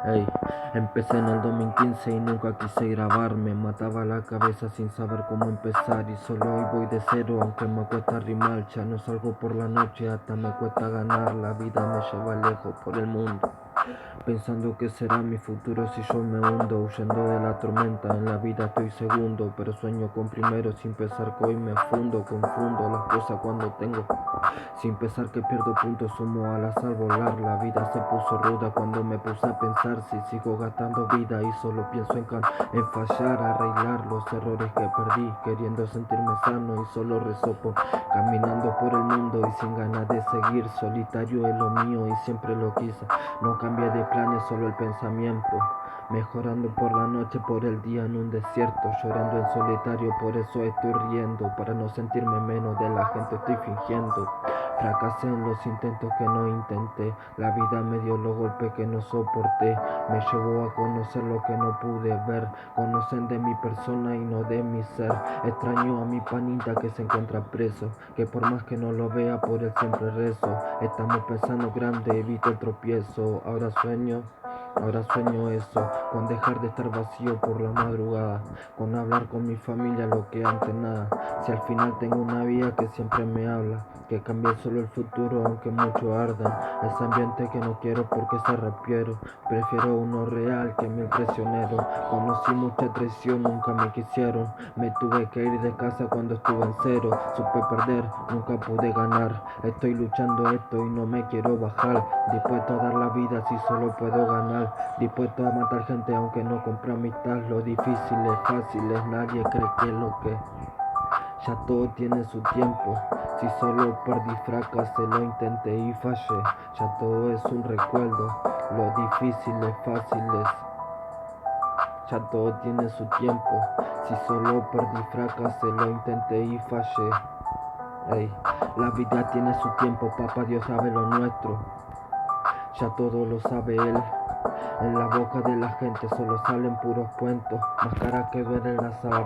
Ey, empecé en el 2015 y nunca quise grabarme. Mataba la cabeza sin saber cómo empezar. Y solo hoy voy de cero, aunque me cuesta rimar. Ya no salgo por la noche, hasta me cuesta ganar. La vida me lleva lejos por el mundo, pensando que será mi futuro si yo me hundo, huyendo de la tormenta. En la vida estoy segundo, pero sueño con primero. Sin pensar que hoy me fundo, confundo las cosas cuando tengo. Sin pensar que pierdo puntos, sumo al azar volar. La vida se puso ruda cuando me puse a pensar si sigo gastando vida y solo pienso en fallar, arreglar los errores que perdí, queriendo sentirme sano y solo resopo, caminando por el mundo y sin ganas de seguir. Solitario es lo mío y siempre lo quise. No cambié de planes, solo el pensamiento. Mejorando por la noche, por el día en un desierto, llorando en solitario, por eso estoy riendo, para no sentirme menos de la gente estoy fingiendo. Fracasé en los intentos que no intenté, la vida me dio los golpes que no soporté, me llevó a conocer lo que no pude ver. Conocen de mi persona y no de mi ser. Extraño a mi panita que se encuentra preso, que por más que no lo vea por él siempre rezo. Estamos pensando grande, evito el tropiezo. Ahora sueño eso, con dejar de estar vacío por la madrugada, con hablar con mi familia lo que antes nada. Si al final tengo una vida que siempre me habla, que cambie solo el futuro aunque mucho ardan. Ese ambiente que no quiero porque se refiero, prefiero uno real que mil prisioneros. Conocí mucha traición, nunca me quisieron, me tuve que ir de casa cuando estuve en cero. Supe perder, nunca pude ganar, estoy luchando esto y no me quiero bajar. Dispuesto a dar la vida si solo puedo ganar, dispuesto a matar gente aunque no compre amistad. Lo difícil es fácil, nadie cree que lo que ya todo tiene su tiempo. Si solo perdí, fracasé, lo intenté y fallé. Ya todo es un recuerdo. Lo difícil es fácil, ya todo tiene su tiempo. Si solo perdí, fracasé, lo intenté y fallé. Ey, la vida tiene su tiempo, papá Dios sabe lo nuestro. Ya todo lo sabe él. En la boca de la gente solo salen puros cuentos, máscaras que duelen la sábana.